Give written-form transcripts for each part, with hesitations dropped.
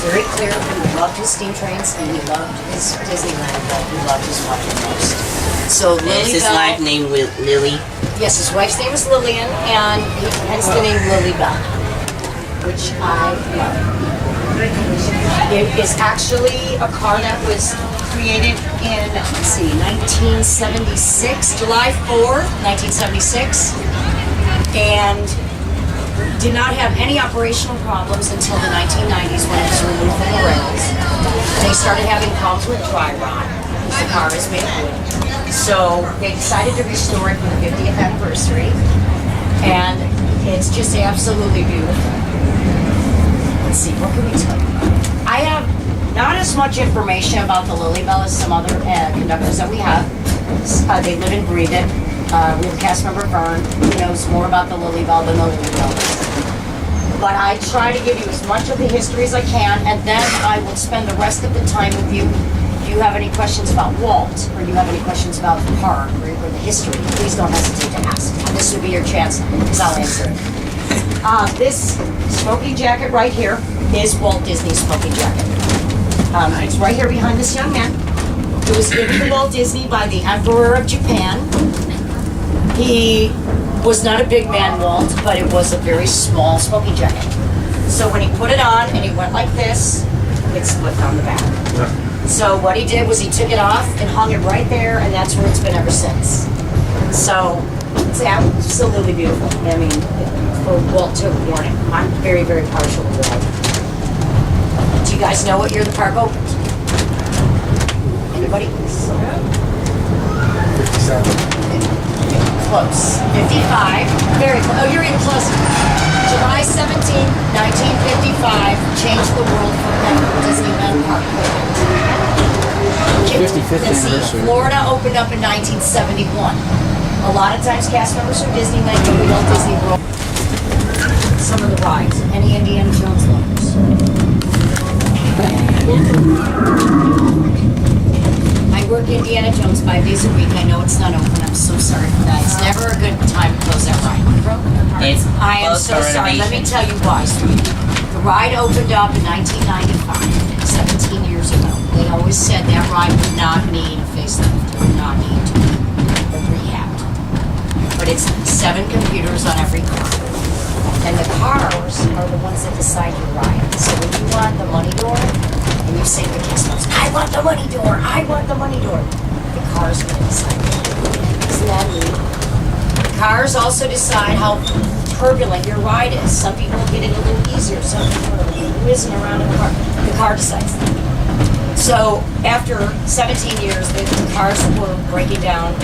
was very clear. He loved his steam trains and he loved his Disneyland, but he loved his wife the most. So Lily his Belle, wife named Lily. yes, his wife's name was Lillian, and hence the name Lily Belle, which I love. It is actually a car that was created in, let's see, 1976, July 4th, 1976, and did not have any operational problems until the 1990s when it was removed from the rails. They started having problems with dry rot, because the car is made of wood. So they decided to restore it for the 50th anniversary, and it's just absolutely beautiful. Let's see, what can we tell you about it? I have not as much information about the Lily Belle as some other conductors that we have. They live and breathe it. We have a cast member, Vern, who knows more about the Lily Belle than the Lily Belle. But I try to give you as much of the history as I can, and then I will spend the rest of the time with you. If you have any questions about Walt, or you have any questions about the park, or the history, please don't hesitate to ask. This would be your chance, because I'll answer it. This smoking jacket right here is Walt Disney's smoking jacket. It's right here behind this young man. It was given to Walt Disney by the Emperor of Japan. He was not a big man, Walt, but it was a very small smoking jacket. So when he put it on and he went like this, it split down the back. So what he did was he took it off and hung it right there, and that's where it's been ever since. So it's absolutely beautiful. I mean, for Walt to have worn it. I'm very, very partial to Walt. Do you guys know what year the park opened? Anybody? 57. Close. 55. Very close. Oh, you're even closer. July 17, 1955 changed the world forever. Disneyland Park opened. 55th Let's see, anniversary. Florida opened up in 1971. A lot of times cast members from Disneyland go to Walt Disney World. Some of the rides. Any Indiana Jones lovers? I work Indiana Jones 5 days a week. I know it's not open. I'm so sorry for that. It's never a good time to close that ride. I am so sorry. Let me tell you why, sweetie. The ride opened up in 1995, 17 years ago. They always said that ride would not need a facelift. It would not need to be rehabbed. But it's 7 computers on every car. And the cars are the ones that decide your ride. So when you want the money door, and you say to the customers, I want the money door, I want the money door, the car's going to decide. Isn't that neat? The cars also decide how turbulent your ride is. Some people get it a little easier, some people are a little whizzing around in the car. The car decides that. So after 17 years, the cars were breaking down.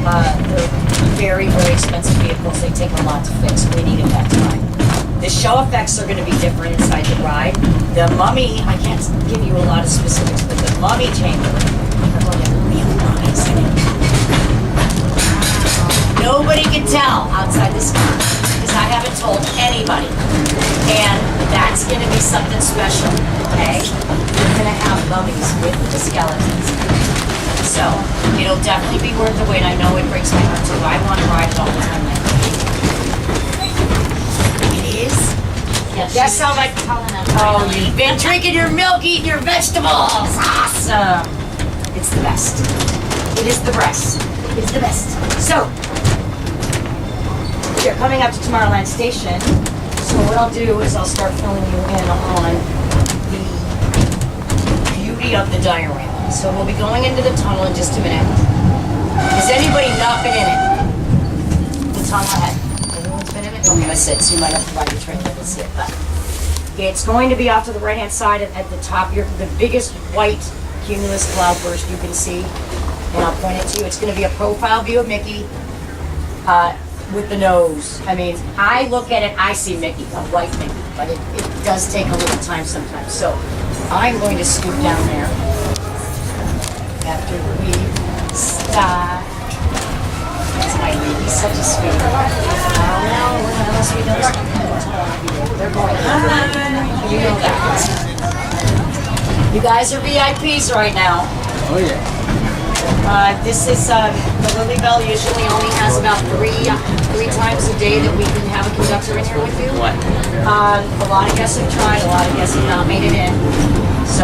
They're very, very expensive vehicles. They take a lot to fix. We needed that time. The show effects are going to be different inside the ride. The mummy, I can't give you a lot of specifics, but the mummy chamber are going to realize it. Nobody can tell outside this car because I haven't told anybody. And that's going to be something special, okay? We're going to have mummies with the skeletons. So, it'll definitely be worth the wait. I know it breaks my heart too. I want to ride it all the time. It is? Yeah, that sounds like, oh, you've been drinking your milk, eating your vegetables. Awesome. It's the best. It is the best. It's the best. So, you're coming up to Tomorrowland Station. So what I'll do is I'll start filling you in on the beauty of the diorama. So we'll be going into the tunnel in just a minute. Has anybody not been in it? The tunnel ahead. Everyone's been in it? Okay, that's it. So you might have to ride the train to see it. But it's going to be off to the right-hand side at the top. You're the biggest white cumulus cloud burst you can see. And I'll point it to you. It's going to be a profile view of Mickey with the nose. I mean, I look at it, I see Mickey, a white Mickey. But it does take a little time sometimes. So I'm going to scoot down there. After we stop. That's my lady, such a sweet. Oh no, what else we know? They're going. You know that. You guys are VIPs right now. Oh yeah. This is the Lily Belle usually only has about three times a day that we can have a conductor in here with you. What? A lot of guests have tried, a lot of guests have not made it in.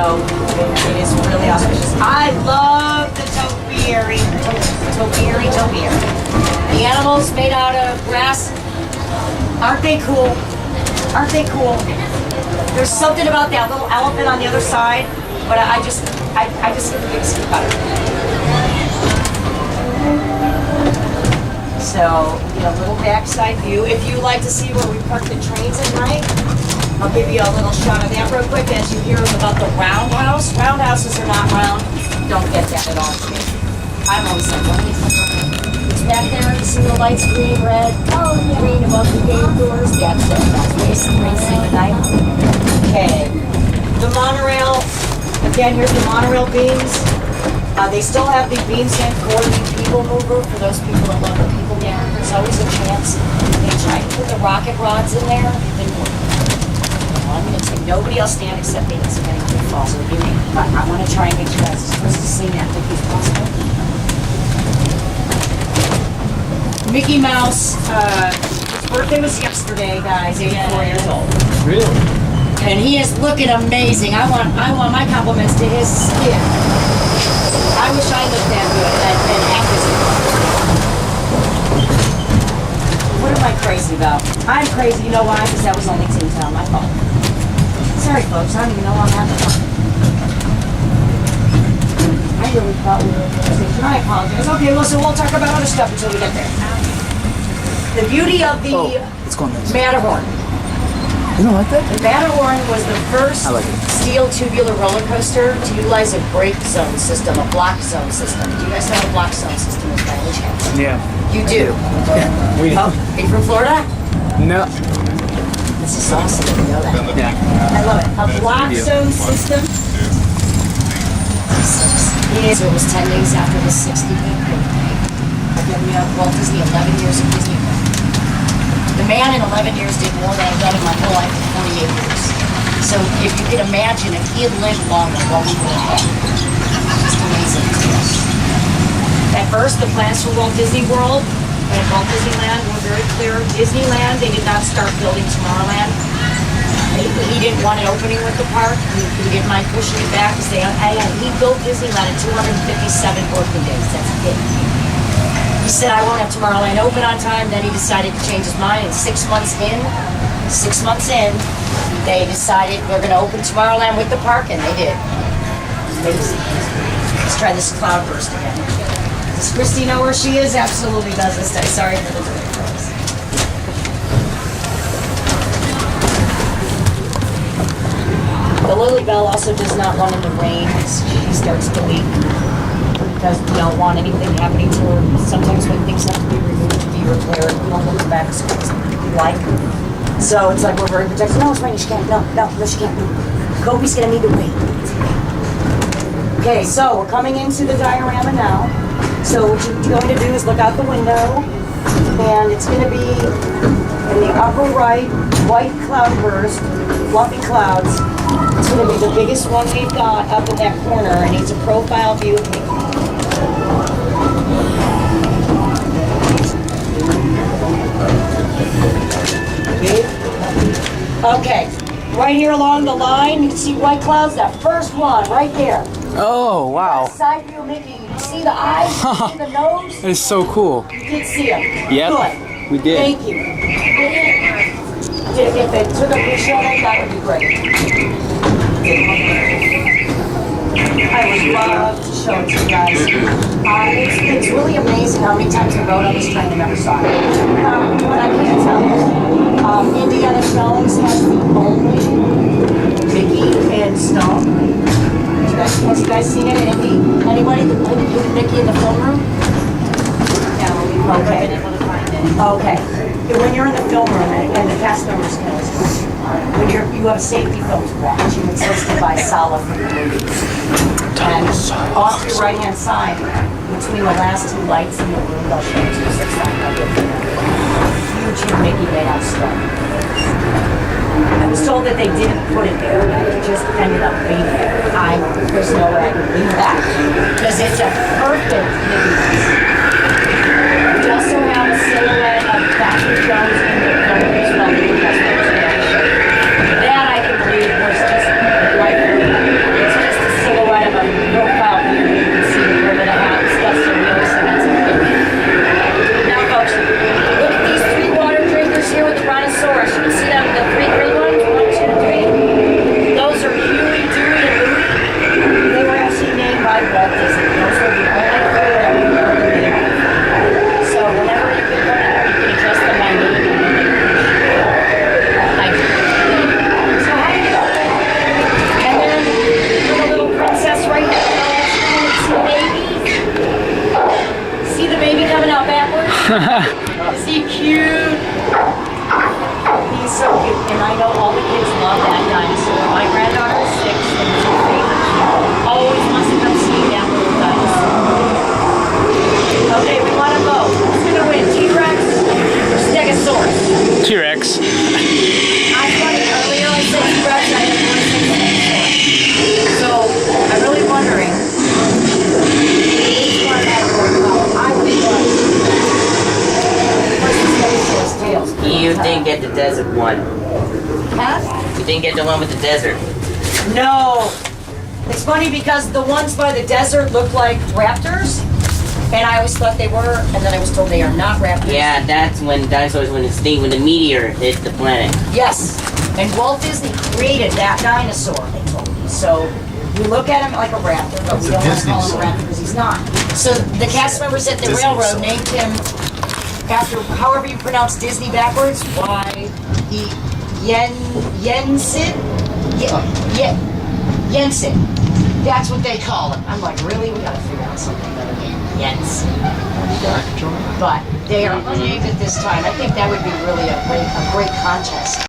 So it is really auspicious. I love the topiary. Topiary. The animals made out of grass. Aren't they cool? Aren't they cool? There's something about that little elephant on the other side, but I just get the biggest kick out of it. So, a little backside view. If you like to see where we park the trains at night, I'll give you a little shot of that real quick as you hear about the roundhouse. Roundhouses are not round. Don't get that at all. I'm always like, what is it? It's back there. You see the lights, green, red. Oh, green above the gate doors. That's it. That's racing at night. Okay. The monorail. Again, here's the monorail beams. They still have the beam stand for the people mover for those people that love the people down. There's always a chance. They try to put the rocket rods in there. Didn't work. Well, I'm going to say nobody else stand except me. It's going to fall. So give me. I want to try and get you guys as close to seeing that if possible. Mickey Mouse. His birthday was yesterday, guys. 84 years old. Really? And he is looking amazing. I want my compliments to his skin. I wish I looked that good and acted. What am I crazy about? I'm crazy, you know why? Because that was only Toontown, my fault. Sorry folks, I don't even know I'm having fun. I really thought we were in the station. I apologize. Okay, listen, we'll talk about other stuff until we get there. The beauty of the Matterhorn. You don't like that? The Matterhorn was the first steel tubular roller coaster to utilize a break zone system, a block zone system. Do you guys know what a block zone system is by any chance? Yeah. You do? Yeah. We do. Oh, are you from Florida? No. This is awesome if you know that. Yeah. I love it. A block zone system. So it was 10 days after the 60th birthday. Again, we have Walt Disney, 11 years of Disney. The man in 11 years did more than I've done in my whole life in 48 years. So if you could imagine if he had lived longer, what we would have had. Just amazing. At first, the plans for Walt Disney World and Walt Disneyland were very clear. Disneyland, they did not start building Tomorrowland. He didn't want it opening with the park. He didn't mind pushing it back to say, he built Disneyland in 257 working days. That's it. He said, I won't have Tomorrowland open on time. Then he decided to change his mind. And 6 months in, they decided we're going to open Tomorrowland with the park, and they did. Amazing. Let's try this cloud burst again. Does Christy know where she is? Absolutely does this day. Sorry for the delay, folks. The Lily Belle also does not run in the rain. She starts to leak. Because we don't want anything happening to her. Sometimes when things have to be removed to be repaired, we don't look back as quick as we like. So it's like we're very protective. No, it's raining. She can't. No, she can't move. Kobe's gonna need to wait. Okay, so we're coming into the diorama now. So what you're going to do is look out the window, and it's gonna be in the upper right, white cloudburst, fluffy clouds. It's gonna be the biggest one we've got up in that corner, and it's a profile view of Mickey. Okay, right here along the line, you can see white clouds, that first one right there. Oh, wow. Side view of Mickey, you can see the eyes, you can see the nose. That is so cool. You did see them. Yep, Good. we did. Thank you. If they took a picture of it, that would be great. I would love to show it to you guys. It's really amazing how many times I rode on this train and never saw it. But I can't tell you. Indiana Jones has the only Mickey and Stone. Have you guys seen it? Anybody? The Mickey in the film room? Yeah, we've never been able to find it. Okay. When you're in the film room and the cast members can when you have a safety film to watch, you insist to buy Sala for the movies. And off your right-hand side, between the last two lights in the room, they'll show you 6 huge Mickey made out stone. I was told that they didn't put it there, that it just ended up being there. There's no way I can believe that, because it's a perfect Mickey Mouse. We also have a silhouette of Dr. Jones in the filmmakers from the customers. That I can believe was just right there. It's Is he cute? He's so cute, and I know all the kids love that dinosaur. My granddaughter is 6, and it's her favorite. She always wants to come see that little dinosaur. Okay, we want to vote. Who's gonna win, T-Rex or Stegosaurus? T-Rex. I thought earlier I said T-Rex, I had more Stegosaurus. So I'm really wondering which one has more power. I would like versus Stegosaurus tails. You didn't get the desert one. Huh? You didn't get the one with the desert. No. It's funny because the ones by the desert look like raptors, and I always thought they were, and then I was told they are not raptors. Yeah, that's when dinosaurs went extinct, when the meteor hit the planet. Yes. And Walt Disney created that dinosaur, they told me. So you look at him like a raptor, but we don't want to call him a raptor because he's not. So the cast members at the railroad named him after however you pronounce Disney backwards. Jensen. That's what they call him. I'm like, really? We gotta figure out something better than Jensen. But they are unnamed at this time. I think that would be really a great contest.